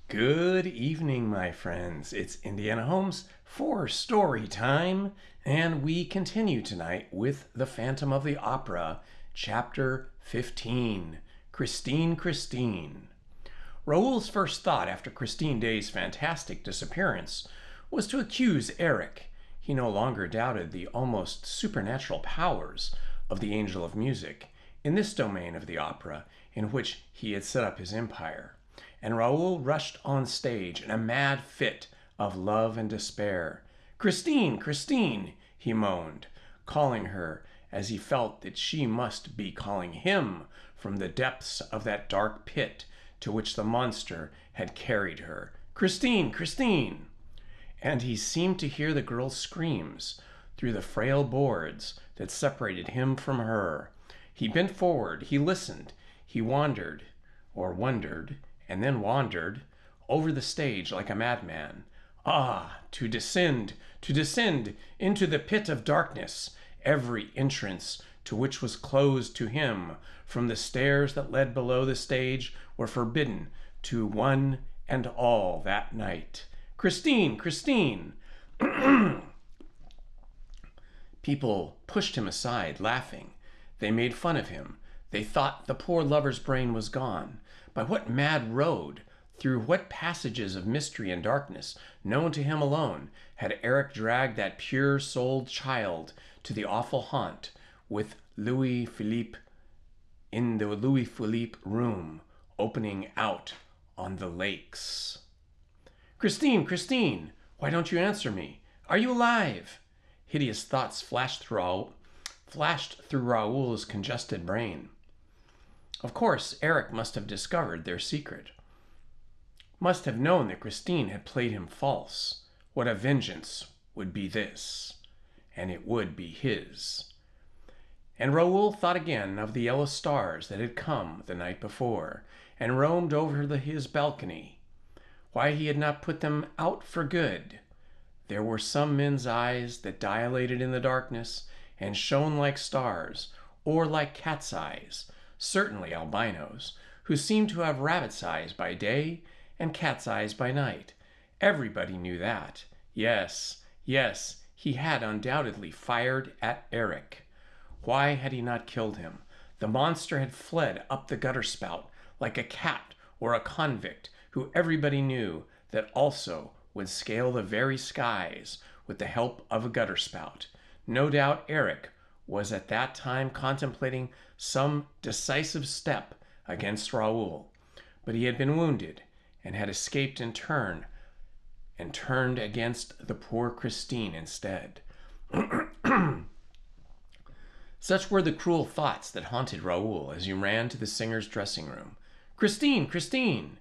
Good evening, my friends. It's Indiana Holmes for story time, and we continue tonight with The Phantom of the Opera, Chapter 15, Christine, Christine. Raoul's first thought after Christine Day's fantastic disappearance was to accuse Eric. He no longer doubted the almost supernatural powers of the Angel of Music in this domain of the opera in which he had set up his empire. And Raoul rushed on stage in a mad fit of love and despair. "Christine, Christine," he moaned, calling her as he felt that she must be calling him from the depths of that dark pit to which the monster had carried her. "Christine, Christine!" And he seemed to hear the girl's screams through the frail boards that separated him from her. He bent forward, he listened, he wondered, and then wandered over the stage like a madman. Ah, to descend into the pit of darkness, every entrance to which was closed to him from the stairs that led below the stage were forbidden to one and all that night. "Christine, Christine!" People pushed him aside, laughing. They made fun of him. They thought the poor lover's brain was gone. By what mad road, through what passages of mystery and darkness, known to him alone, had Eric dragged that pure-souled child to the awful haunt with Louis Philippe in the Louis Philippe room opening out on the lakes? "Christine, Christine, why don't you answer me? Are you alive?" Hideous thoughts flashed through Raoul's congested brain. Of course, Eric must have discovered their secret. Must have known that Christine had played him false. What a vengeance would be this! And it would be his. And Raoul thought again of the yellow stars that had come the night before and roamed over his balcony. Why he had not put them out for good. There were some men's eyes that dilated in the darkness and shone like stars, or like cat's eyes, certainly albinos, who seemed to have rabbit's eyes by day and cat's eyes by night. Everybody knew that. Yes, he had undoubtedly fired at Eric. Why had he not killed him? The monster had fled up the gutter spout like a cat or a convict who everybody knew that also would scale the very skies with the help of a gutter spout. No doubt Eric was at that time contemplating some decisive step against Raoul, but he had been wounded and had escaped in turn and turned against the poor Christine instead. Such were the cruel thoughts that haunted Raoul as he ran to the singer's dressing room. "Christine, Christine!"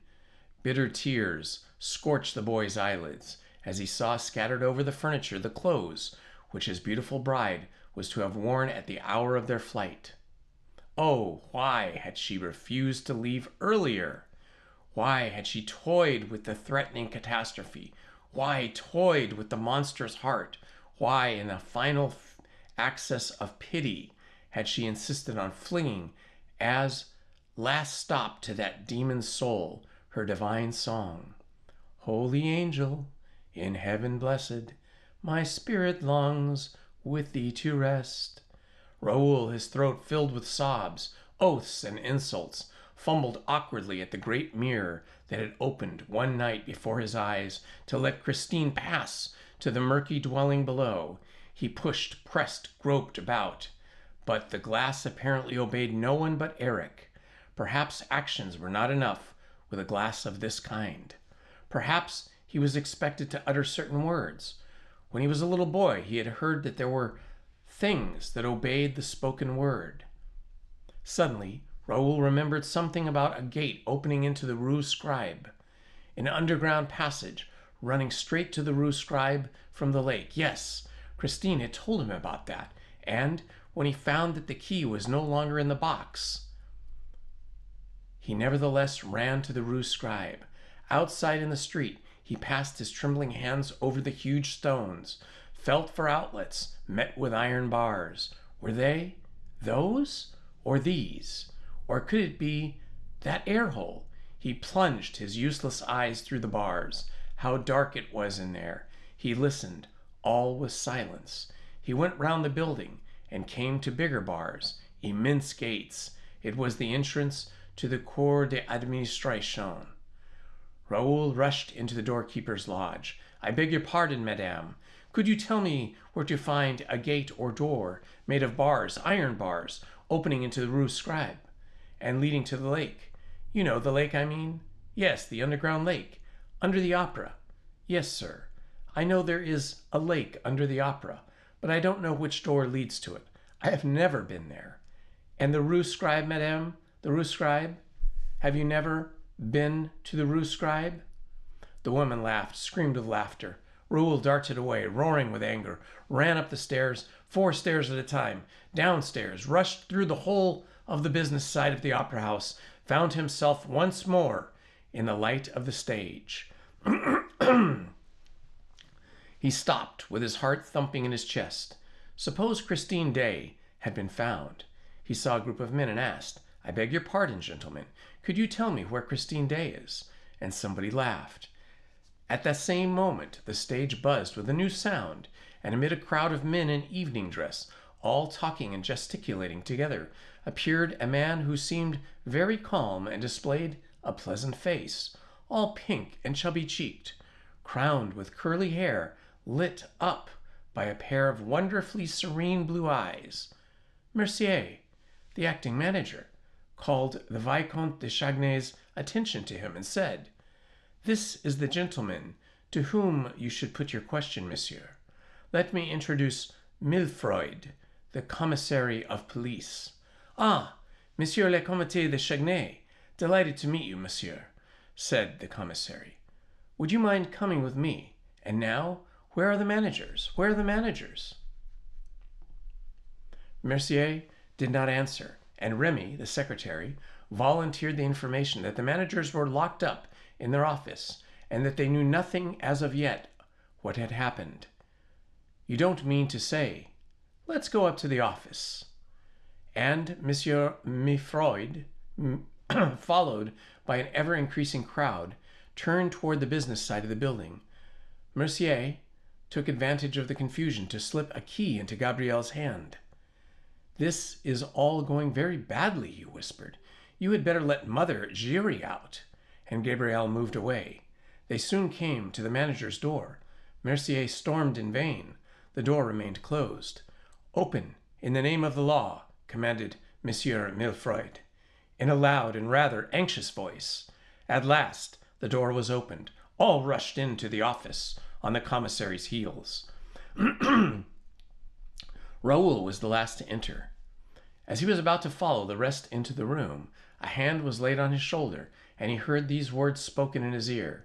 Bitter tears scorched the boy's eyelids as he saw scattered over the furniture the clothes which his beautiful bride was to have worn at the hour of their flight. Oh, why had she refused to leave earlier? Why had she toyed with the threatening catastrophe? Why toyed with the monster's heart? Why, in a final access of pity, had she insisted on flinging, as last stop to that demon's soul, her divine song? "Holy angel, in heaven blessed, my spirit longs with thee to rest." Raoul, his throat filled with sobs, oaths, and insults, fumbled awkwardly at the great mirror that had opened one night before his eyes to let Christine pass to the murky dwelling below. He pushed, pressed, groped about, but the glass apparently obeyed no one but Eric. Perhaps actions were not enough with a glass of this kind. Perhaps he was expected to utter certain words. When he was a little boy, he had heard that there were things that obeyed the spoken word. Suddenly, Raoul remembered something about a gate opening into the Rue Scribe, an underground passage running straight to the Rue Scribe from the lake. Yes, Christine had told him about that, and when he found that the key was no longer in the box, he nevertheless ran to the Rue Scribe. Outside in the street, he passed his trembling hands over the huge stones, felt for outlets, met with iron bars. Were they those or these? Or could it be that air hole? He plunged his useless eyes through the bars. How dark it was in there. He listened. All was silence. He went round the building and came to bigger bars, immense gates. It was the entrance to the Cour d'Administration. Raoul rushed into the doorkeeper's lodge. "I beg your pardon, madame. Could you tell me where to find a gate or door made of bars, iron bars, opening into the Rue Scribe and leading to the lake? You know the lake I mean?" "Yes, the underground lake. Under the opera." "Yes, sir. I know there is a lake under the opera, but I don't know which door leads to it. I have never been there." "And the Rue Scribe, madame? The Rue Scribe? Have you never been to the Rue Scribe?" The woman laughed, screamed with laughter. Raoul darted away, roaring with anger, ran up the stairs, 4 stairs at a time, downstairs, rushed through the whole of the business side of the opera house, found himself once more in the light of the stage. He stopped, with his heart thumping in his chest. Suppose Christine Daae had been found. He saw a group of men and asked, "I beg your pardon, gentlemen. Could you tell me where Christine Daae is?" And somebody laughed. At that same moment, the stage buzzed with a new sound, and amid a crowd of men in evening dress, all talking and gesticulating together, appeared a man who seemed very calm and displayed a pleasant face, all pink and chubby-cheeked, crowned with curly hair, lit up by a pair of wonderfully serene blue eyes. Mercier, the acting manager, called the Vicomte de Chagnay's attention to him and said, "This is the gentleman to whom you should put your question, monsieur. Let me introduce Millefroid, the commissary of police." "Ah, Monsieur le Comte de Chagnay. Delighted to meet you, monsieur," said the commissary. "Would you mind coming with me? And now, where are the managers? Where are the managers?" Mercier did not answer, and Remy, the secretary, volunteered the information that the managers were locked up in their office, and that they knew nothing as of yet what had happened. "You don't mean to say—" "Let's go up to the office." And Monsieur Millefroid, followed by an ever-increasing crowd, turned toward the business side of the building. Mercier took advantage of the confusion to slip a key into Gabriel's hand. "This is all going very badly," he whispered. "You had better let Mother Giry out." And Gabriel moved away. They soon came to the manager's door. Mercier stormed in vain. The door remained closed. "Open, in the name of the law," commanded Monsieur Millefroid, in a loud and rather anxious voice. At last the door was opened. All rushed into the office on the commissary's heels. Raoul was the last to enter. As he was about to follow the rest into the room, a hand was laid on his shoulder, and he heard these words spoken in his ear: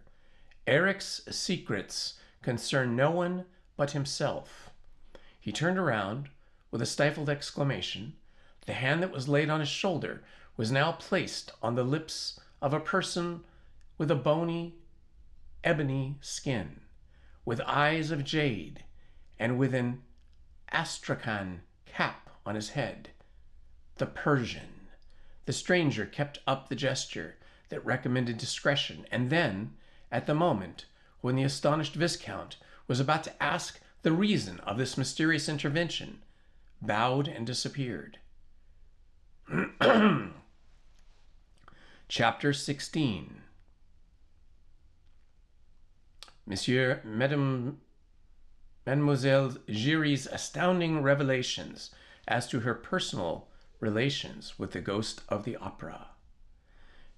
"Eric's secrets concern no one but himself." He turned around with a stifled exclamation. The hand that was laid on his shoulder was now placed on the lips of a person with a bony, ebony skin, with eyes of jade, and with an astrakhan cap on his head. The Persian. The stranger kept up the gesture that recommended discretion, and then, at the moment when the astonished Viscount was about to ask the reason of this mysterious intervention, bowed and disappeared. Chapter 16. Mademoiselle Giry's astounding revelations as to her personal relations with the ghost of the opera.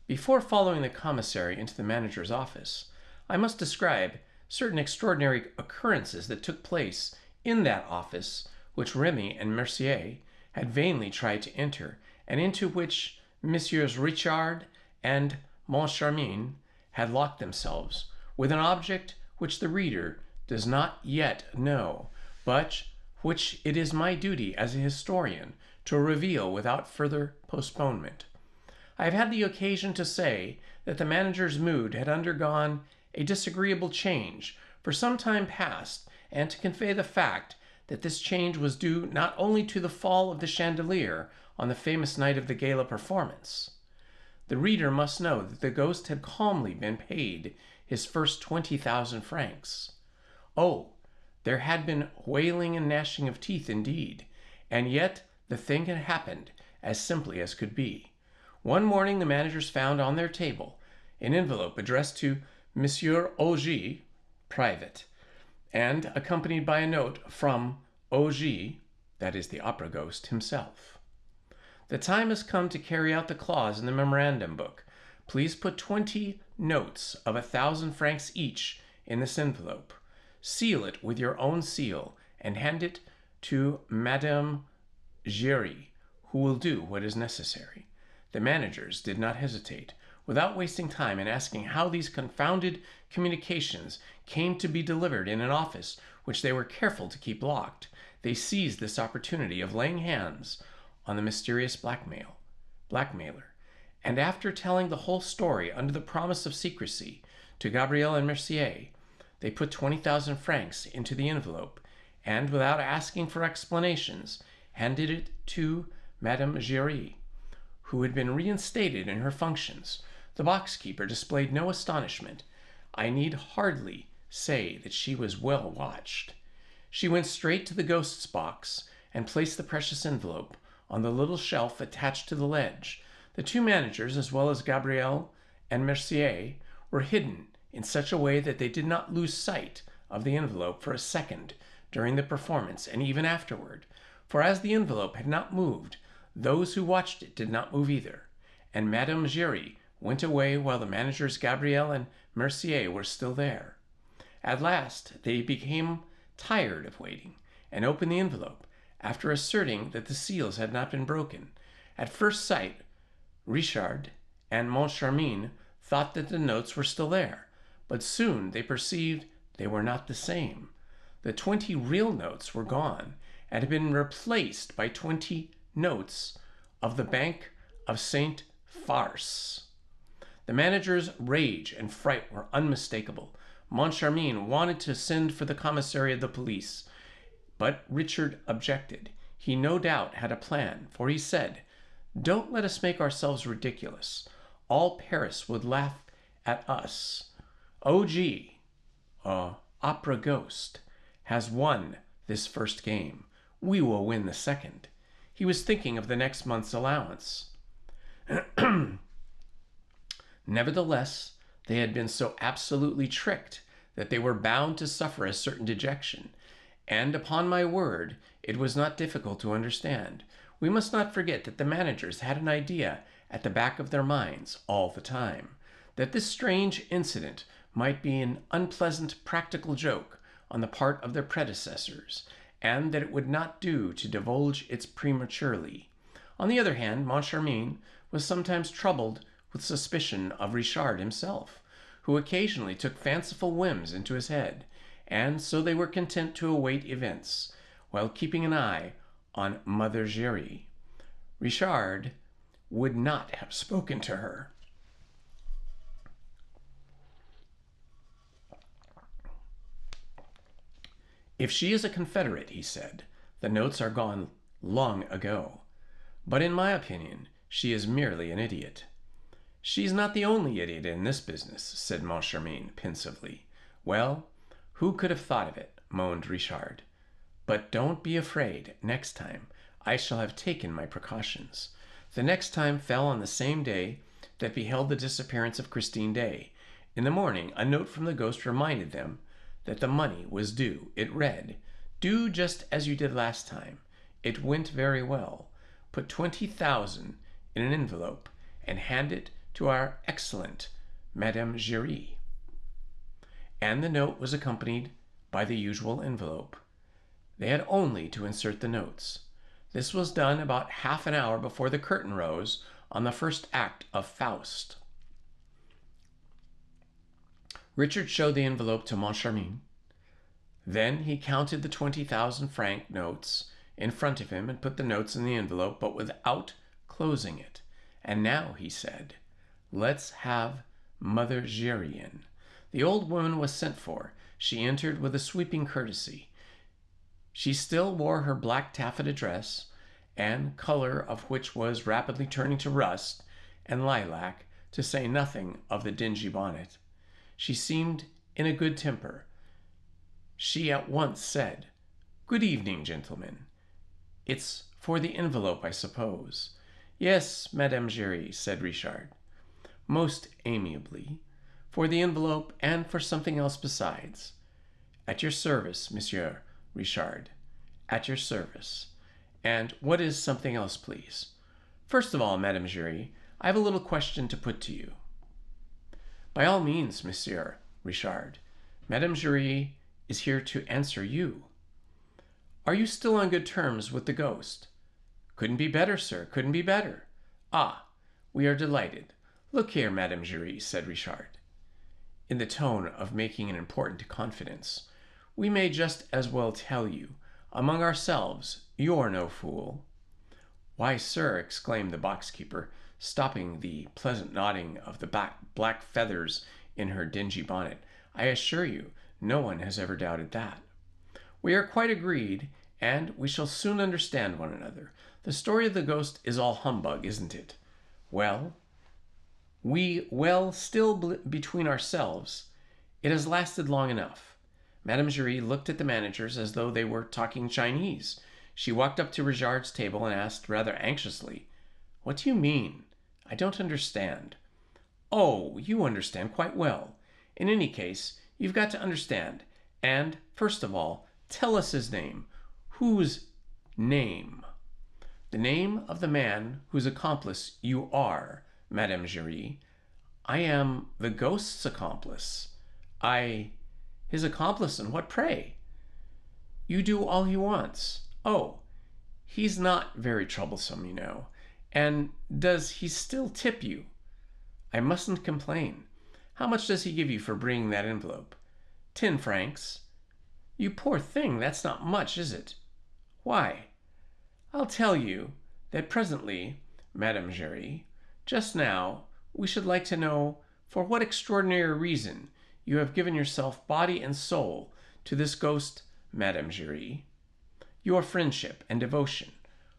Before following the commissary into the manager's office, I must describe certain extraordinary occurrences that took place in that office which Remy and Mercier had vainly tried to enter, and into which Messieurs Richard and Moncharmin had locked themselves, with an object which the reader does not yet know, but which it is my duty as a historian to reveal without further postponement. I have had the occasion to say that the manager's mood had undergone a disagreeable change for some time past, and to convey the fact that this change was due not only to the fall of the chandelier on the famous night of the gala performance. The reader must know that the ghost had calmly been paid his first 20,000 francs. Oh, there had been wailing and gnashing of teeth indeed, and yet the thing had happened as simply as could be. One morning the managers found on their table an envelope addressed to Monsieur Augy, private, and accompanied by a note from Augy, that is the opera ghost, himself. The time has come to carry out the clause in the memorandum book. Please put 20 notes of 1,000 francs each in this envelope. Seal it with your own seal and hand it to Madame Giry, who will do what is necessary. The managers did not hesitate. Without wasting time in asking how these confounded communications came to be delivered in an office which they were careful to keep locked, they seized this opportunity of laying hands on the mysterious blackmailer, and after telling the whole story under the promise of secrecy to Gabriel and Mercier, they put 20,000 francs into the envelope, and without asking for explanations, handed it to Madame Giry, who had been reinstated in her functions. The box-keeper displayed no astonishment. I need hardly say that she was well watched. She went straight to the ghost's box and placed the precious envelope on the little shelf attached to the ledge. The two managers, as well as Gabriel and Mercier, were hidden in such a way that they did not lose sight of the envelope for a second during the performance and even afterward, for as the envelope had not moved, those who watched it did not move either, and Madame Giry went away while the managers Gabriel and Mercier were still there. At last they became tired of waiting and opened the envelope, after asserting that the seals had not been broken. At first sight, Richard and Moncharmin thought that the notes were still there, but soon they perceived they were not the same. The 20 real notes were gone and had been replaced by 20 notes of the Bank of Saint Farce. The manager's rage and fright were unmistakable. Moncharmin wanted to send for the commissary of the police, but Richard objected. He no doubt had a plan, for he said, "Don't let us make ourselves ridiculous. All Paris would laugh at us. Augy, opera ghost, has won this first game. We will win the second." He was thinking of the next month's allowance. Nevertheless, they had been so absolutely tricked that they were bound to suffer a certain dejection, and upon my word, it was not difficult to understand. We must not forget that the managers had an idea at the back of their minds all the time, that this strange incident might be an unpleasant practical joke on the part of their predecessors, and that it would not do to divulge it prematurely. On the other hand, Moncharmin was sometimes troubled with suspicion of Richard himself, who occasionally took fanciful whims into his head, and so they were content to await events, while keeping an eye on Mother Giry. Richard would not have spoken to her. "If she is a Confederate," he said, "the notes are gone long ago. But in my opinion, she is merely an idiot." "She's not the only idiot in this business," said Moncharmin pensively. "Well, who could have thought of it?" moaned Richard. "But don't be afraid. Next time I shall have taken my precautions." The next time fell on the same day that beheld the disappearance of Christine Daae. In the morning, a note from the ghost reminded them that the money was due. It read, "Do just as you did last time. It went very well. Put 20,000 in an envelope and hand it to our excellent Madame Giry." And the note was accompanied by the usual envelope. They had only to insert the notes. This was done about half an hour before the curtain rose on the first act of Faust. Richard showed the envelope to Moncharmin. Then he counted the 20,000 franc notes in front of him and put the notes in the envelope, but without closing it. "And now," he said, "let's have Mother Giry in." The old woman was sent for. She entered with a sweeping courtesy. She still wore her black taffeta dress, and color of which was rapidly turning to rust, and lilac, to say nothing of the dingy bonnet. She seemed in a good temper. She at once said, "Good evening, gentlemen. It's for the envelope, I suppose." "Yes, Madame Giry," said Richard, most amiably, "for the envelope and for something else besides." "At your service, Monsieur Richard. At your service. And what is something else, please?" "First of all, Madame Giry, I have a little question to put to you." "By all means, Monsieur Richard. Madame Giry is here to answer you." "Are you still on good terms with the ghost?" "Couldn't be better, sir, couldn't be better." "Ah, we are delighted. Look here, Madame Giry," said Richard, in the tone of making an important confidence, "we may just as well tell you, among ourselves, you're no fool." "Why, sir," exclaimed the box-keeper, stopping the pleasant nodding of the black feathers in her dingy bonnet, "I assure you, no one has ever doubted that." "We are quite agreed, and we shall soon understand one another. The story of the ghost is all humbug, isn't it? Well, still between ourselves, it has lasted long enough." Madame Giry looked at the managers as though they were talking Chinese. She walked up to Richard's table and asked rather anxiously, "What do you mean? I don't understand." "Oh, you understand quite well. In any case, you've got to understand. And, first of all, tell us his name." "Whose name?" "The name of the man whose accomplice you are, Madame Giry." "I am the ghost's accomplice." "His accomplice in what, pray?" "You do all he wants." "Oh, he's not very troublesome, you know. And does he still tip you?" "I mustn't complain. How much does he give you for bringing that envelope?" 10 francs. "You poor thing, that's not much, is it?" "Why?" "I'll tell you that presently, Madame Giry. Just now, we should like to know for what extraordinary reason you have given yourself body and soul to this ghost, Madame Giry. Your friendship and devotion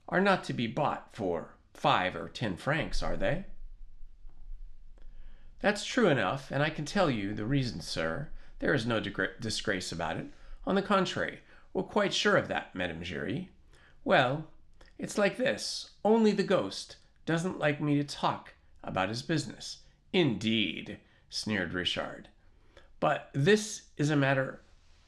are not to be bought for 5 or 10 francs, are they?" "That's true enough, and I can tell you the reason, sir. There is no disgrace about it. On the contrary, we're quite sure of that, Madame Giry. Well, it's like this. Only the ghost doesn't like me to talk about his business." "Indeed," sneered Richard. "But this is a matter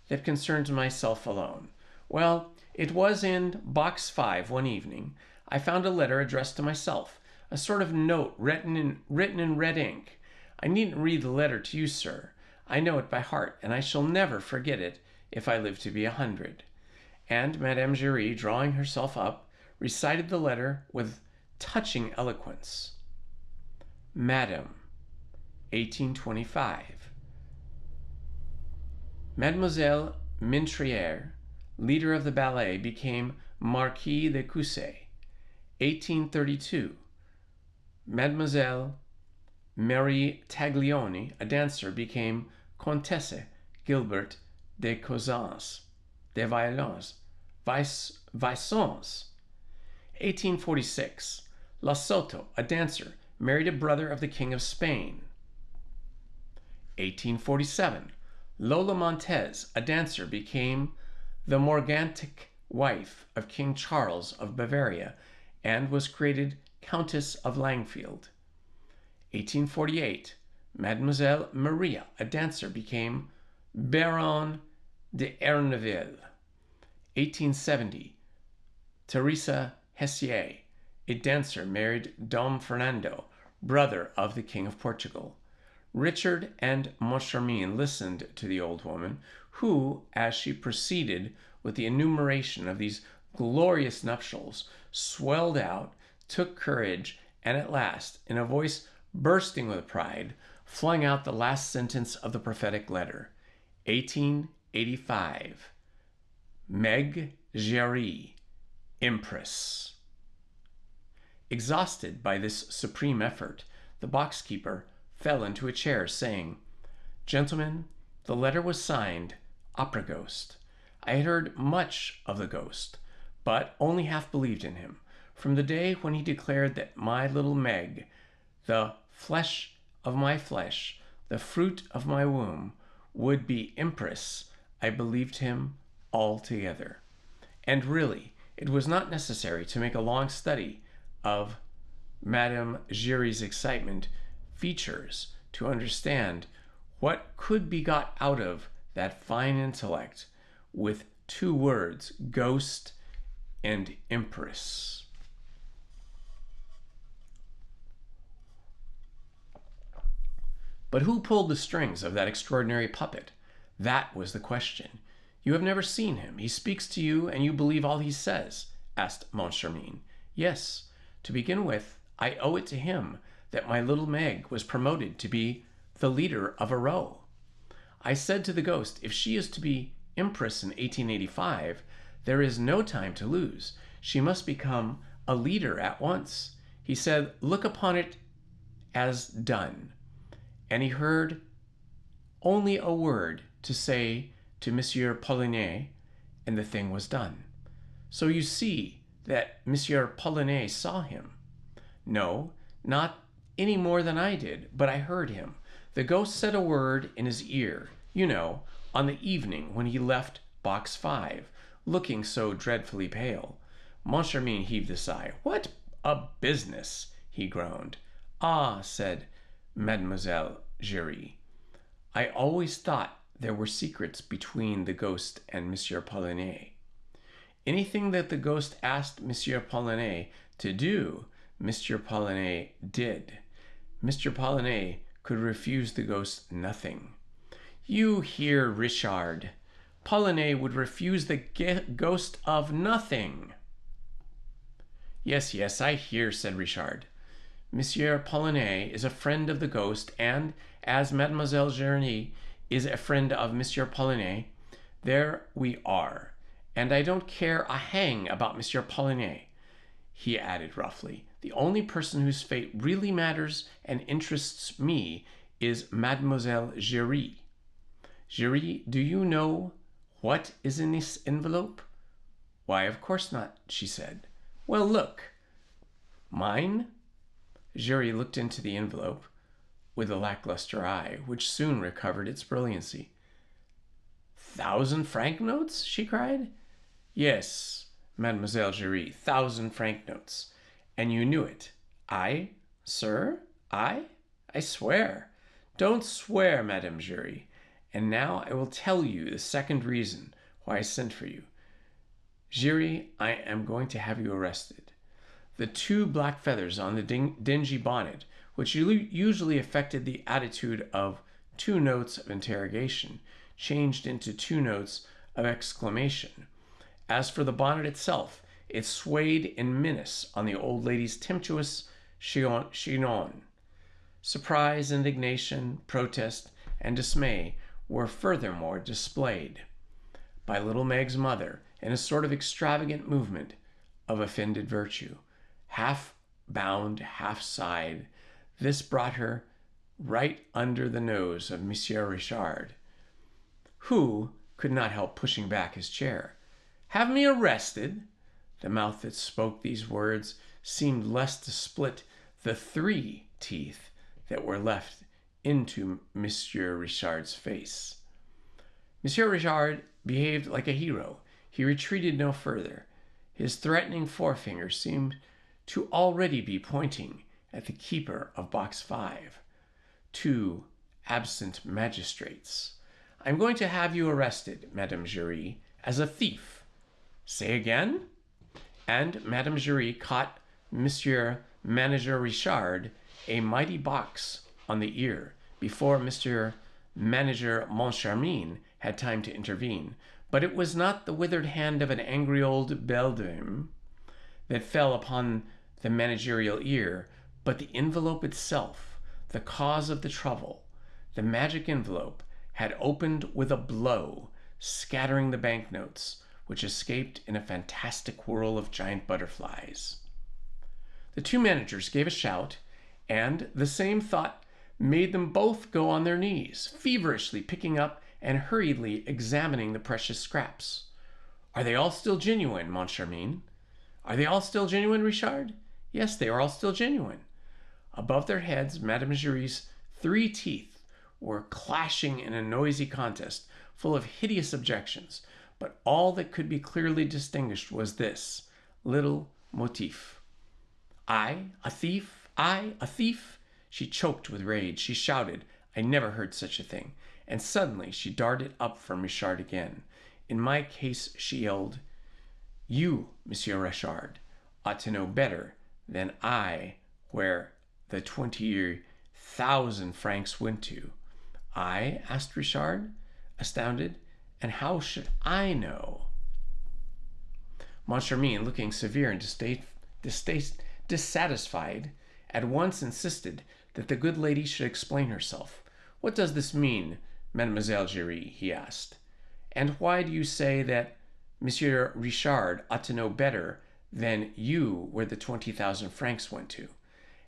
that concerns myself alone. Well, it was in box 5 one evening. I found a letter addressed to myself, a sort of note written in red ink. I needn't read the letter to you, sir. I know it by heart, and I shall never forget it if I live to be 100. And Madame Giry, drawing herself up, recited the letter with touching eloquence. "Madame, 1825. Mademoiselle Mintrier, leader of the ballet, became Marquis de Cussy. 1832. Mademoiselle Marie Taglioni, a dancer, became Comtesse Gilbert de Cossens, de Vaillans, 1846. La Soto, a dancer, married a brother of the King of Spain. 1847. Lola Montez, a dancer, became the morgantic wife of King Charles of Bavaria and was created Countess of Langfield. 1848. Mademoiselle Maria, a dancer, became Baronne de Erneville. 1870. Teresa Hessier, a dancer, married Dom Fernando, brother of the King of Portugal. Richard and Moncharmin listened to the old woman, who, as she proceeded with the enumeration of these glorious nuptials, swelled out, took courage, and at last, in a voice bursting with pride, flung out the last sentence of the prophetic letter. 1885. Meg Giry, Empress. Exhausted by this supreme effort, the box-keeper fell into a chair, saying, "Gentlemen, the letter was signed Opera Ghost. I had heard much of the ghost, but only half believed in him. From the day when he declared that my little Meg, the flesh of my flesh, the fruit of my womb, would be empress, I believed him altogether. And really, it was not necessary to make a long study of Madame Giry's excitement features to understand what could be got out of that fine intellect with two words, ghost and empress. But who pulled the strings of that extraordinary puppet? That was the question. You have never seen him. He speaks to you, and you believe all he says, asked Moncharmin. Yes. To begin with, I owe it to him that my little Meg was promoted to be the leader of a row. I said to the ghost, if she is to be empress in 1885, there is no time to lose. She must become a leader at once. He said, look upon it as done. And he heard only a word to say to Monsieur Poligny, and the thing was done. So you see that Monsieur Poligny saw him. No, not any more than I did, but I heard him. The ghost said a word in his ear, you know, on the evening when he left box 5, looking so dreadfully pale. Moncharmin heaved a sigh. What a business, he groaned. Ah, said Mademoiselle Giry, I always thought there were secrets between the ghost and Monsieur Poligny. Anything that the ghost asked Monsieur Poligny to do, Monsieur Poligny did. Mr. Poligny could refuse the ghost nothing. You hear, Richard. Poligny would refuse the ghost of nothing. Yes, yes, I hear, said Richard. Monsieur Poligny is a friend of the ghost, and as Mademoiselle Giry is a friend of Monsieur Poligny, there we are. And I don't care a hang about Monsieur Poligny, he added roughly. The only person whose fate really matters and interests me is Mademoiselle Giry. Giry, do you know what is in this envelope? Why, of course not, she said. Well, look. Mine? Giry looked into the envelope with a lackluster eye, which soon recovered its brilliancy. 1,000-franc notes? She cried. Yes, Mademoiselle Giry, 1,000-franc notes. And you knew it. I, sir? I swear. Don't swear, Madame Giry. And now I will tell you the second reason why I sent for you. Giry, I am going to have you arrested. The 2 black feathers on the dingy bonnet, which usually affected the attitude of 2 notes of interrogation, changed into 2 notes of exclamation. As for the bonnet itself, it swayed in menace on the old lady's tempestuous chignon. Surprise, indignation, protest, and dismay were furthermore displayed by little Meg's mother in a sort of extravagant movement of offended virtue. Half bound, half sighed, this brought her right under the nose of Monsieur Richard, who could not help pushing back his chair. Have me arrested? The mouth that spoke these words seemed less to split the 3 teeth that were left into Monsieur Richard's face. Monsieur Richard behaved like a hero. He retreated no further. His threatening forefinger seemed to already be pointing at the keeper of box 5. 2 absent magistrates. I'm going to have you arrested, Madame Giry, as a thief. Say again? And Madame Giry caught Monsieur Manager Richard a mighty box on the ear before Monsieur Manager Moncharmin had time to intervene. But it was not the withered hand of an angry old beldame that fell upon the managerial ear, but the envelope itself, the cause of the trouble. The magic envelope had opened with a blow, scattering the banknotes, which escaped in a fantastic whirl of giant butterflies. The 2 managers gave a shout, and the same thought made them both go on their knees, feverishly picking up and hurriedly examining the precious scraps. Are they all still genuine, Moncharmin? Are they all still genuine, Richard? Yes, they are all still genuine. Above their heads, Madame Giry's 3 teeth were clashing in a noisy contest, full of hideous objections, but all that could be clearly distinguished was this little motif. I, a thief? I, a thief? She choked with rage. She shouted, I never heard such a thing. And suddenly she darted up from Richard again. In my case, she yelled, You, Monsieur Richard, ought to know better than I where the 20,000 francs went to. I? Asked Richard, astounded. And how should I know? Moncharmin, looking severe and dissatisfied, at once insisted that the good lady should explain herself. What does this mean, Mademoiselle Giry? He asked. And why do you say that Monsieur Richard ought to know better than you where the 20,000 francs went to?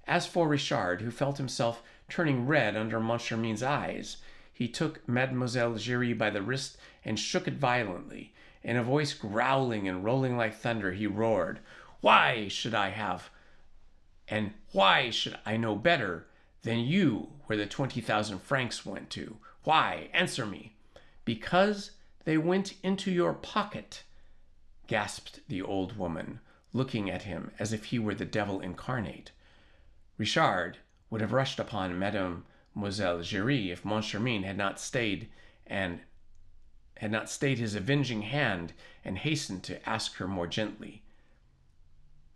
As for Richard, who felt himself turning red under Moncharmin's eyes, he took Mademoiselle Giry by the wrist and shook it violently. In a voice growling and rolling like thunder, he roared, Why should I know better than you where the 20,000 francs went to? Why? Answer me. Because they went into your pocket, gasped the old woman, looking at him as if he were the devil incarnate. Richard would have rushed upon Mademoiselle Giry if Moncharmin had not stayed his avenging hand and hastened to ask her more gently,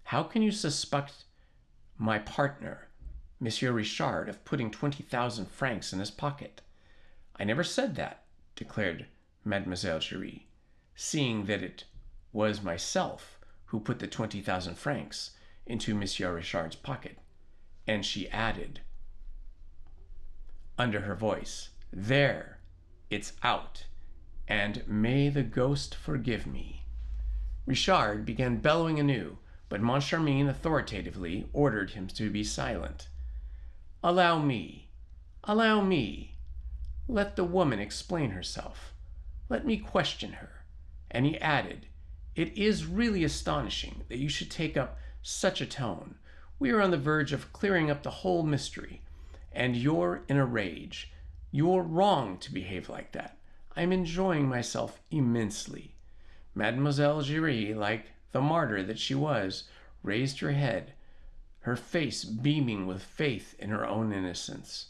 How can you suspect my partner, Monsieur Richard, of putting 20,000 francs in his pocket? I never said that, declared Mademoiselle Giry, seeing that it was myself who put the 20,000 francs into Monsieur Richard's pocket. And she added, under her voice, There, it's out, and may the ghost forgive me. Richard began bellowing anew, but Moncharmin authoritatively ordered him to be silent. Allow me. Let the woman explain herself. Let me question her. And he added, It is really astonishing that you should take up such a tone. We are on the verge of clearing up the whole mystery, and you're in a rage. You're wrong to behave like that. I'm enjoying myself immensely. Mademoiselle Giry, like the martyr that she was, raised her head, her face beaming with faith in her own innocence.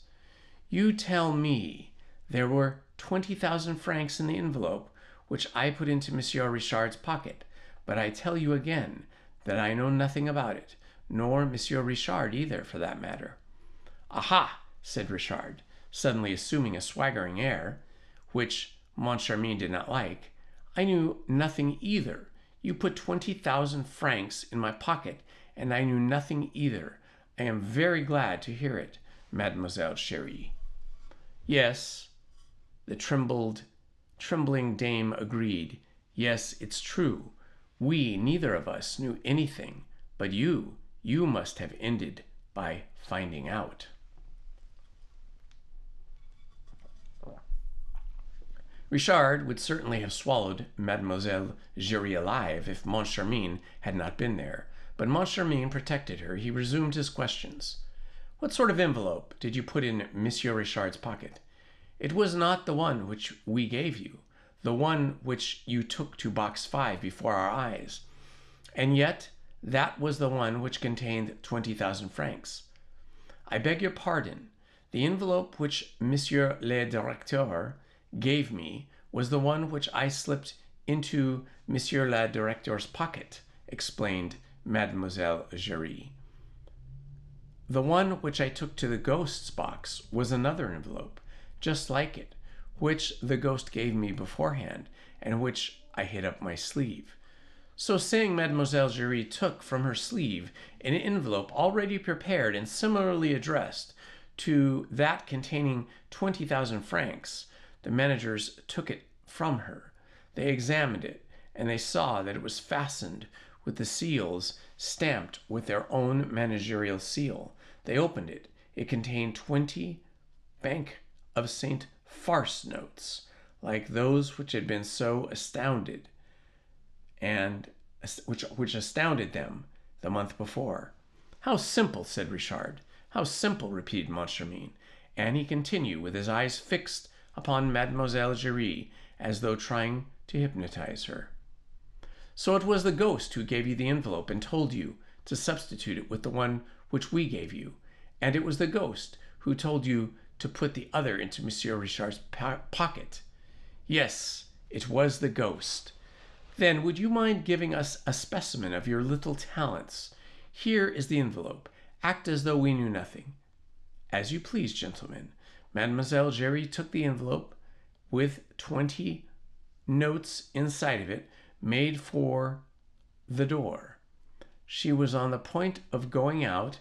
You tell me there were 20,000 francs in the envelope which I put into Monsieur Richard's pocket, but I tell you again that I know nothing about it, nor Monsieur Richard either, for that matter. Aha, said Richard, suddenly assuming a swaggering air, which Moncharmin did not like. I knew nothing either. You put 20,000 francs in my pocket, and I knew nothing either. I am very glad to hear it, Mademoiselle Giry. Yes, the trembling dame agreed. Yes, it's true. We, neither of us, knew anything, but you must have ended by finding out. Richard would certainly have swallowed Mademoiselle Giry alive if Moncharmin had not been there, but Moncharmin protected her. He resumed his questions. What sort of envelope did you put in Monsieur Richard's pocket? It was not the one which we gave you, the one which you took to box 5 before our eyes. And yet, that was the one which contained 20,000 francs. I beg your pardon. The envelope which Monsieur le Directeur gave me was the one which I slipped into Monsieur le Directeur's pocket, explained Mademoiselle Giry. The one which I took to the ghost's box was another envelope, just like it, which the ghost gave me beforehand, and which I hid up my sleeve. So saying, Mademoiselle Giry took from her sleeve an envelope already prepared and similarly addressed to that containing 20,000 francs. The managers took it from her. They examined it, and they saw that it was fastened with the seals stamped with their own managerial seal. They opened it. It contained 20 Bank of St. Farce notes, like those which had been so astounded, and which astounded them the month before. How simple, said Richard. How simple, repeated Moncharmin, and he continued with his eyes fixed upon Mademoiselle Giry as though trying to hypnotize her. So it was the ghost who gave you the envelope and told you to substitute it with the one which we gave you, and it was the ghost who told you to put the other into Monsieur Richard's pocket. Yes, it was the ghost. Then would you mind giving us a specimen of your little talents? Here is the envelope. Act as though we knew nothing. As you please, gentlemen. Mademoiselle Giry took the envelope with 20 notes inside of it, made for the door. She was on the point of going out,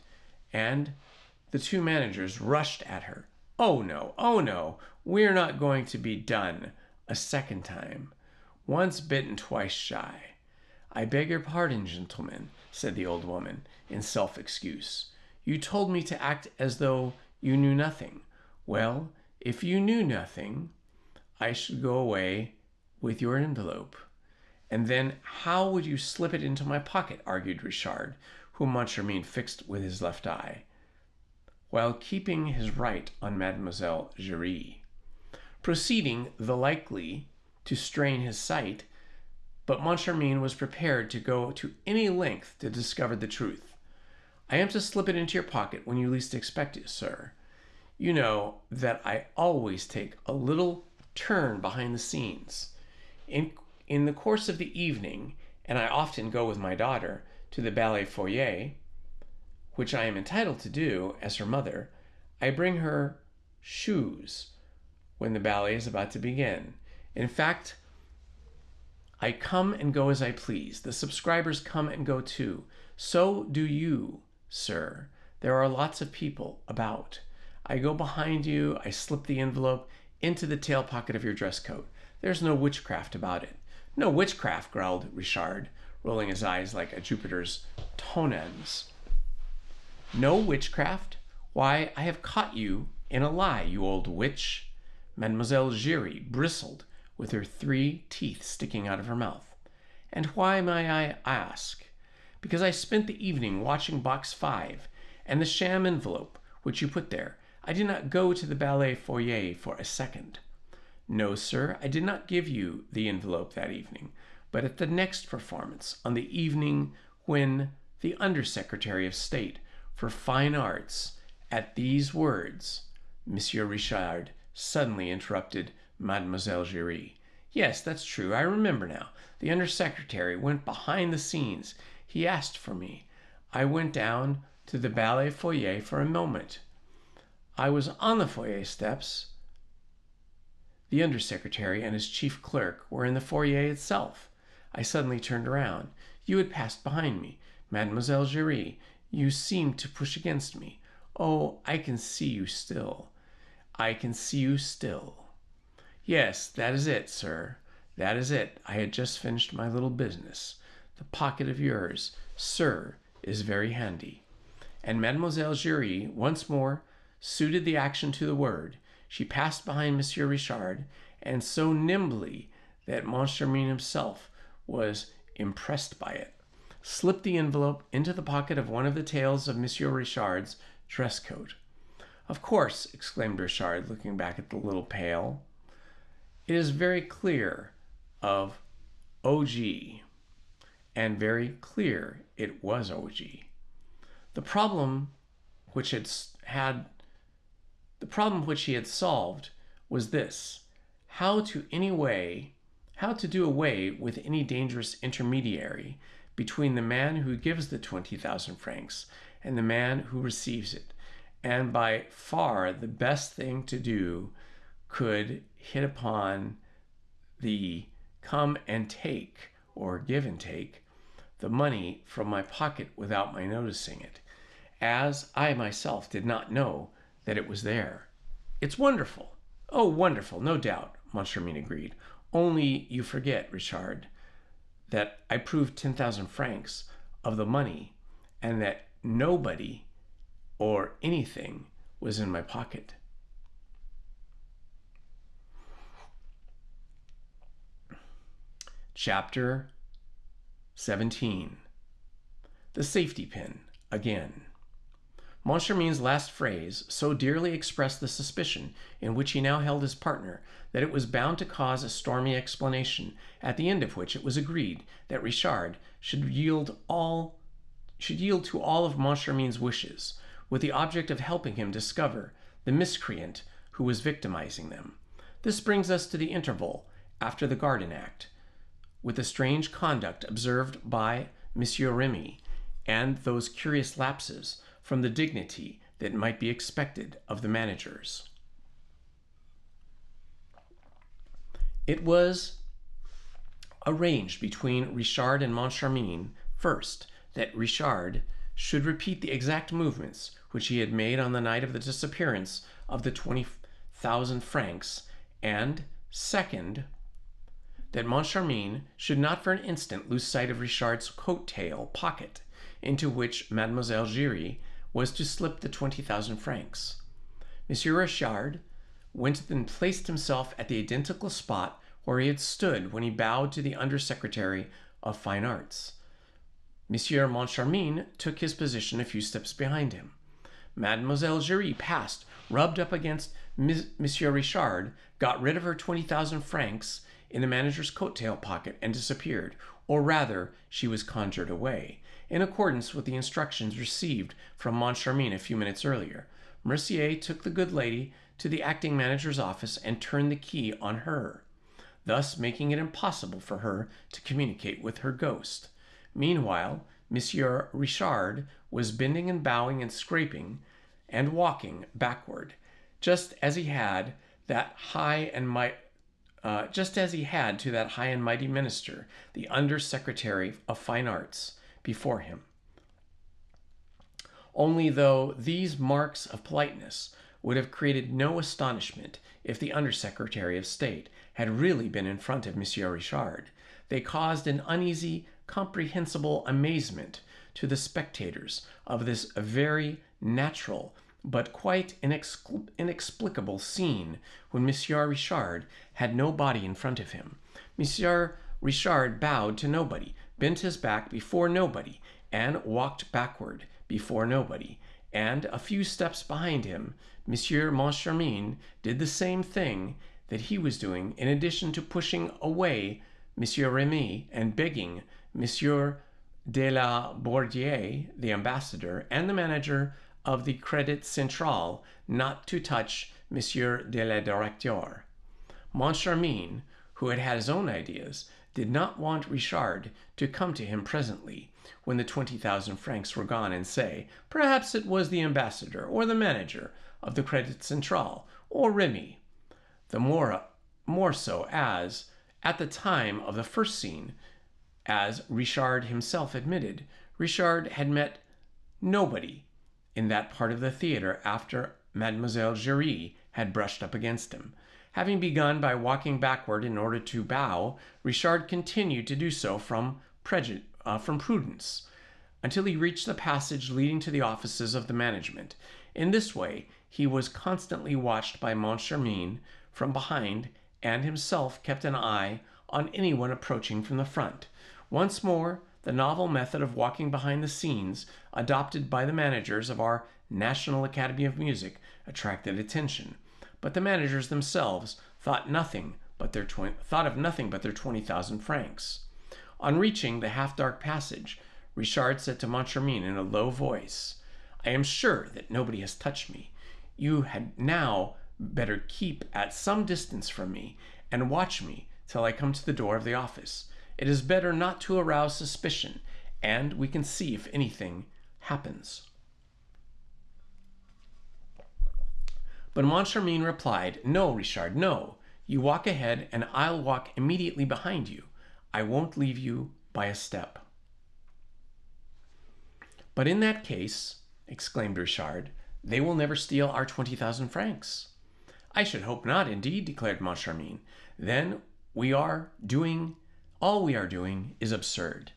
and the two managers rushed at her. Oh no, we're not going to be done a second time. Once bitten, twice shy. I beg your pardon, gentlemen, said the old woman in self-excuse. You told me to act as though you knew nothing. Well, if you knew nothing, I should go away with your envelope. And then how would you slip it into my pocket, argued Richard, whom Moncharmin fixed with his left eye, while keeping his right on Mademoiselle Giry, proceeding the likely to strain his sight, but Moncharmin was prepared to go to any length to discover the truth. I am to slip it into your pocket when you least expect it, sir. You know that I always take a little turn behind the scenes. In the course of the evening, and I often go with my daughter to the ballet foyer, which I am entitled to do as her mother, I bring her shoes when the ballet is about to begin. In fact, I come and go as I please. The subscribers come and go too. So do you, sir. There are lots of people about. I go behind you, I slip the envelope into the tail pocket of your dress coat. There's no witchcraft about it. No witchcraft, growled Richard, rolling his eyes like a Jupiter's tonans. No witchcraft? Why, I have caught you in a lie, you old witch. Mademoiselle Giry bristled, with her 3 teeth sticking out of her mouth. And why, may I ask? Because I spent the evening watching box 5 and the sham envelope which you put there. I did not go to the ballet foyer for a second. No, sir, I did not give you the envelope that evening, but at the next performance, on the evening when the Undersecretary of State for Fine Arts, at these words, Monsieur Richard suddenly interrupted Mademoiselle Giry. Yes, that's true. I remember now. The Undersecretary went behind the scenes. He asked for me. I went down to the ballet foyer for a moment. I was on the foyer steps. The Undersecretary and his chief clerk were in the foyer itself. I suddenly turned around. You had passed behind me. Mademoiselle Giry, you seemed to push against me. Oh, I can see you still. I can see you still. Yes, that is it, sir. That is it. I had just finished my little business. The pocket of yours, sir, is very handy. And Mademoiselle Giry once more suited the action to the word. She passed behind Monsieur Richard, and so nimbly that Moncharmin himself was impressed by it, slipped the envelope into the pocket of one of the tails of Monsieur Richard's dress coat. Of course, exclaimed Richard, looking back at the little pail. It is very clear of OG, and very clear it was OG. The problem which he had solved was this: how to do away with any dangerous intermediary between the man who gives the 20,000 francs and the man who receives it. And by far the best thing to do could hit upon the come and take, or give and take, the money from my pocket without my noticing it, as I myself did not know that it was there. It's wonderful. Oh, wonderful, no doubt, Moncharmin agreed. Only you forget, Richard, that I proved 10,000 francs of the money, and that nobody or anything was in my pocket. Chapter 17. The safety pin again. Moncharmin's last phrase so dearly expressed the suspicion in which he now held his partner that it was bound to cause a stormy explanation, at the end of which it was agreed that Richard should yield to all of Moncharmin's wishes, with the object of helping him discover the miscreant who was victimizing them. This brings us to the interval after the Garden Act, with the strange conduct observed by Monsieur Remy, and those curious lapses from the dignity that might be expected of the managers. It was arranged between Richard and Moncharmin, first, that Richard should repeat the exact movements which he had made on the night of the disappearance of the 20,000 francs, and, second, that Moncharmin should not for an instant lose sight of Richard's coat-tail pocket, into which Mademoiselle Giry was to slip the 20,000 francs. Monsieur Richard went and placed himself at the identical spot where he had stood when he bowed to the Under-Secretary of Fine Arts. Monsieur Moncharmin took his position a few steps behind him. Mademoiselle Giry passed, rubbed up against Monsieur Richard, got rid of her 20,000 francs in the manager's coat-tail pocket, and disappeared, or rather, she was conjured away, in accordance with the instructions received from Moncharmin a few minutes earlier. Mercier took the good lady to the acting manager's office and turned the key on her, thus making it impossible for her to communicate with her ghost. Meanwhile, Monsieur Richard was bending and bowing and scraping and walking backward, just as he had to that high and mighty minister, the Under-Secretary of Fine Arts, before him. Only though these marks of politeness would have created no astonishment if the Under-Secretary of State had really been in front of Monsieur Richard, they caused an uneasy, comprehensible amazement to the spectators of this very natural but quite inexplicable scene when Monsieur Richard had no body in front of him. Monsieur Richard bowed to nobody, bent his back before nobody, and walked backward before nobody, and a few steps behind him, Monsieur Moncharmin did the same thing that he was doing, in addition to pushing away Monsieur Remy and begging Monsieur de la Bourdier, the ambassador, and the manager of the Crédit Central not to touch Monsieur de la Directeur. Moncharmin, who had his own ideas, did not want Richard to come to him presently, when the 20,000 francs were gone, and say, perhaps it was the ambassador or the manager of the Crédit Central, or Remy. The more so as, at the time of the first scene, as Richard himself admitted, Richard had met nobody in that part of the theater after Mademoiselle Giry had brushed up against him. Having begun by walking backward in order to bow, Richard continued to do so from prudence, until he reached the passage leading to the offices of the management. In this way, he was constantly watched by Moncharmin from behind, and himself kept an eye on anyone approaching from the front. Once more, the novel method of walking behind the scenes, adopted by the managers of our National Academy of Music, attracted attention. But the managers themselves thought of nothing but their 20,000 francs. On reaching the half-dark passage, Richard said to Moncharmin in a low voice, "I am sure that nobody has touched me. You had now better keep at some distance from me and watch me till I come to the door of the office. It is better not to arouse suspicion, and we can see if anything happens." But Moncharmin replied, "No, Richard, no. You walk ahead, and I'll walk immediately behind you. I won't leave you by a step." "But in that case," exclaimed Richard, "they will never steal our 20,000 francs." "I should hope not, indeed," declared Moncharmin. "Then all we are doing is absurd.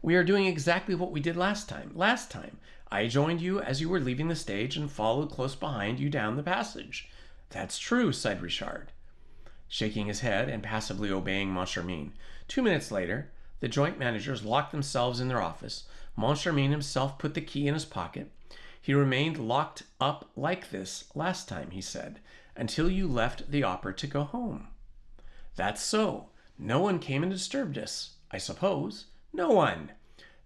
We are doing exactly what we did last time. Last time, I joined you as you were leaving the stage and followed close behind you down the passage." "That's true," sighed Richard, shaking his head and passively obeying Moncharmin. 2 minutes later, the joint managers locked themselves in their office. Moncharmin himself put the key in his pocket. He remained locked up like this last time, he said, until you left the opera to go home. That's so. No one came and disturbed us, I suppose. No one.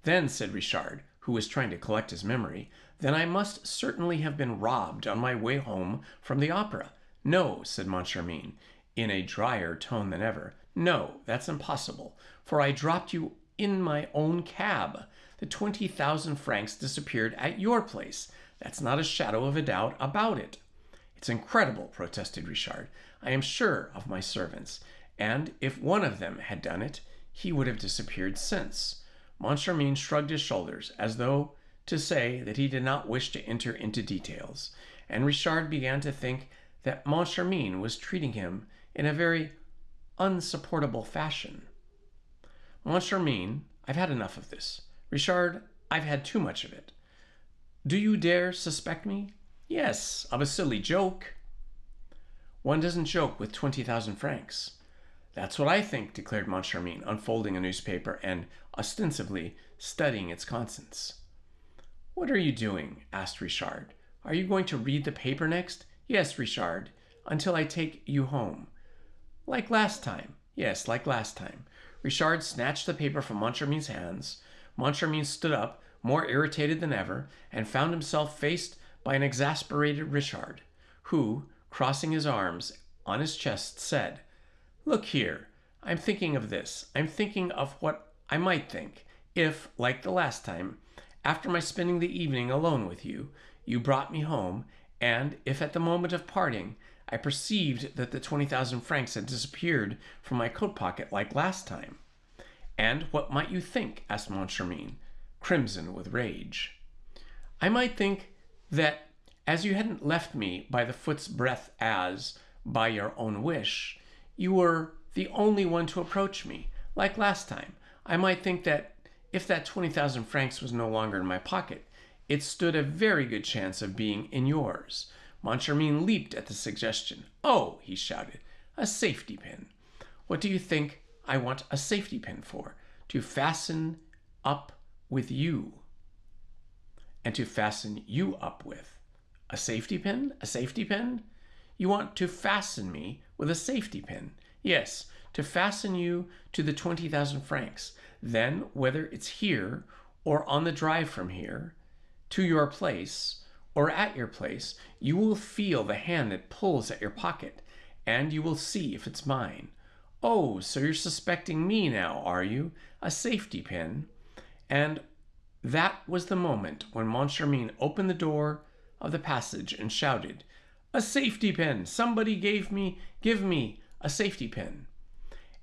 Then, said Richard, who was trying to collect his memory, then I must certainly have been robbed on my way home from the opera. No, said Moncharmin, in a drier tone than ever. No, that's impossible, for I dropped you in my own cab. The 20,000 francs disappeared at your place. That's not a shadow of a doubt about it. It's incredible, protested Richard. I am sure of my servants, and if one of them had done it, he would have disappeared since. Moncharmin shrugged his shoulders, as though to say that he did not wish to enter into details, and Richard began to think that Moncharmin was treating him in a very unsupportable fashion. Moncharmin, I've had enough of this. Richard, I've had too much of it. Do you dare suspect me? Yes, of a silly joke. One doesn't joke with 20,000 francs. That's what I think, declared Moncharmin, unfolding a newspaper and ostensibly studying its contents. What are you doing? Asked Richard. Are you going to read the paper next? Yes, Richard, until I take you home. Like last time. Yes, like last time. Richard snatched the paper from Moncharmin's hands. Moncharmin stood up, more irritated than ever, and found himself faced by an exasperated Richard, who, crossing his arms on his chest, said, Look here, I'm thinking of this. I'm thinking of what I might think if, like the last time, after my spending the evening alone with you, you brought me home, and if at the moment of parting I perceived that the 20,000 francs had disappeared from my coat pocket like last time. And what might you think? Asked Moncharmin, crimson with rage. I might think that, as you hadn't left me by the foot's breadth as, by your own wish, you were the only one to approach me, like last time. I might think that, if that 20,000 francs was no longer in my pocket, it stood a very good chance of being in yours. Moncharmin leaped at the suggestion. Oh, he shouted, a safety pin. What do you think I want a safety pin for? To fasten up with you. And to fasten you up with. A safety pin? A safety pin? You want to fasten me with a safety pin. Yes, to fasten you to the 20,000 francs. Then, whether it's here or on the drive from here to your place or at your place, you will feel the hand that pulls at your pocket, and you will see if it's mine. Oh, so you're suspecting me now, are you? A safety pin? And that was the moment when Moncharmin opened the door of the passage and shouted, A safety pin! Somebody give me a safety pin.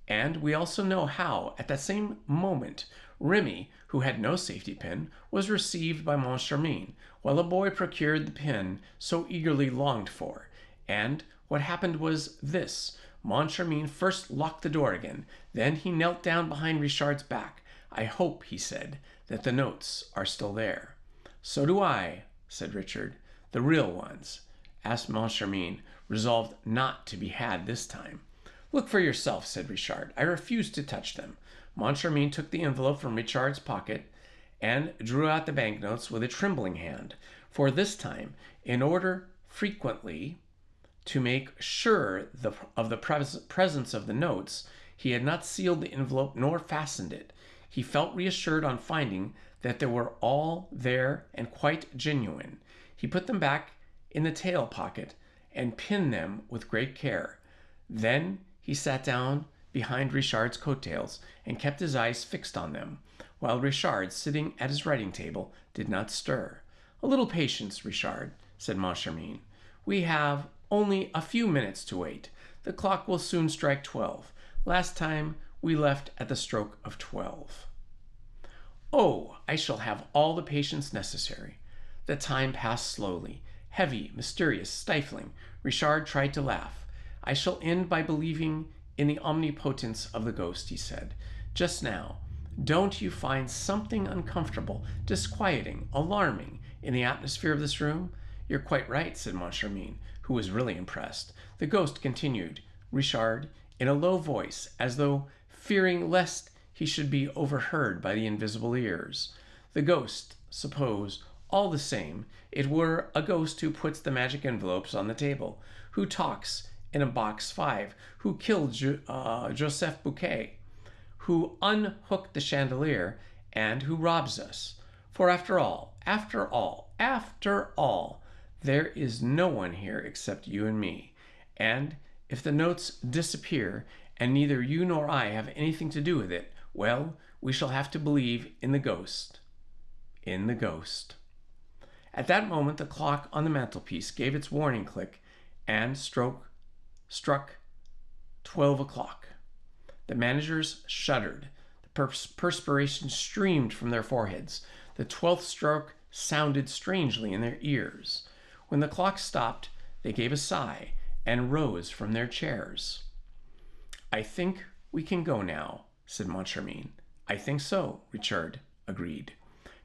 And we also know how, at that same moment, Remy, who had no safety pin, was received by Moncharmin, while a boy procured the pin so eagerly longed for. And what happened was this. Moncharmin first locked the door again. Then he knelt down behind Richard's back. I hope, he said, that the notes are still there. So do I, said Richard. The real ones, asked Moncharmin, resolved not to be had this time. Look for yourself, said Richard. I refuse to touch them. Moncharmin took the envelope from Richard's pocket and drew out the banknotes with a trembling hand. For this time, in order frequently to make sure of the presence of the notes, he had not sealed the envelope nor fastened it. He felt reassured on finding that they were all there and quite genuine. He put them back in the tail pocket and pinned them with great care. Then he sat down behind Richard's coattails and kept his eyes fixed on them, while Richard, sitting at his writing table, did not stir. A little patience, Richard, said Moncharmin. We have only a few minutes to wait. The clock will soon strike 12. Last time we left at the stroke of 12. Oh, I shall have all the patience necessary. The time passed slowly, heavy, mysterious, stifling. Richard tried to laugh. I shall end by believing in the omnipotence of the ghost, he said. Just now, don't you find something uncomfortable, disquieting, alarming in the atmosphere of this room? You're quite right, said Moncharmin, who was really impressed. The ghost continued, Richard, in a low voice, as though fearing lest he should be overheard by the invisible ears. The ghost, suppose, All the same, it were a ghost who puts the magic envelopes on the table, who talks in a box 5, who killed Joseph Bouquet, who unhooked the chandelier, and who robs us. For after all, there is no one here except you and me. And if the notes disappear and neither you nor I have anything to do with it, well, we shall have to believe in the ghost. In the ghost. At that moment, the clock on the mantelpiece gave its warning click and struck 12 o'clock. The managers shuddered. The perspiration streamed from their foreheads. The 12th stroke sounded strangely in their ears. When the clock stopped, they gave a sigh and rose from their chairs. "I think we can go now," said Moncharmin. "I think so," Richard agreed.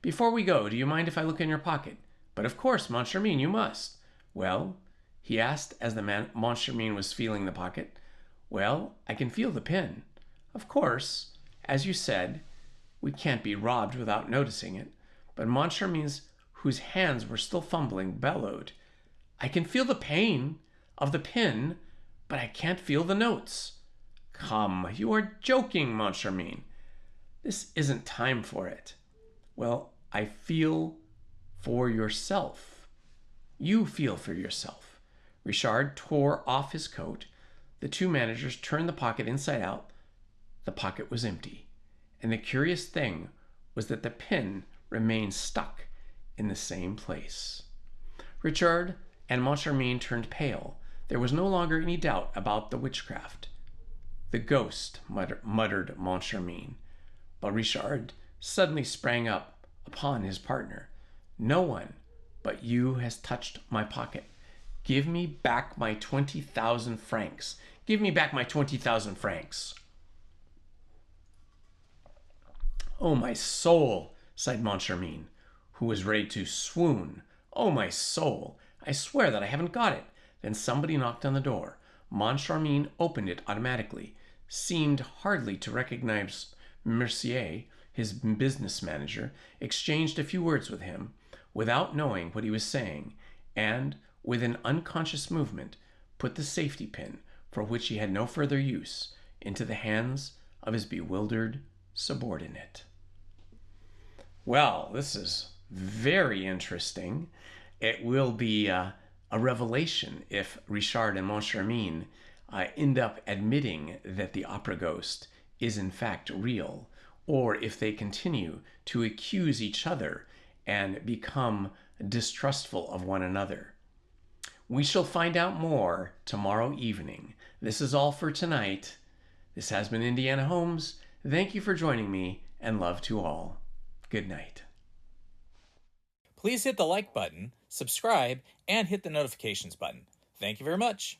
"Before we go, do you mind if I look in your pocket?" "But of course, Moncharmin, you must." "Well?" he asked as Moncharmin was feeling the pocket. "Well, I can feel the pin. Of course, as you said, we can't be robbed without noticing it." But Moncharmin, whose hands were still fumbling, bellowed, "I can feel the pain of the pin, but I can't feel the notes." "Come, you are joking, Moncharmin." "This isn't time for it." "Well, I feel for yourself." "You feel for yourself." Richard tore off his coat. The two managers turned the pocket inside out. The pocket was empty. And the curious thing was that the pin remained stuck in the same place. Richard and Moncharmin turned pale. There was no longer any doubt about the witchcraft. "The ghost," muttered Moncharmin. But Richard suddenly sprang up upon his partner. "No one but you has touched my pocket. Give me back my 20,000 francs. Give me back my 20,000 francs." "Oh, my soul," sighed Moncharmin, who was ready to swoon. "Oh, my soul. I swear that I haven't got it." Then somebody knocked on the door. Moncharmin opened it automatically, seemed hardly to recognize Mercier, his business manager, exchanged a few words with him, without knowing what he was saying, and, with an unconscious movement, put the safety pin, for which he had no further use, into the hands of his bewildered subordinate. Well, this is very interesting. It will be a revelation if Richard and Moncharmin end up admitting that the opera ghost is in fact real, or if they continue to accuse each other and become distrustful of one another. We shall find out more tomorrow evening. This is all for tonight. This has been Indiana Holmes. Thank you for joining me, and love to all. Good night. Please hit the like button, subscribe, and hit the notifications button. Thank you very much.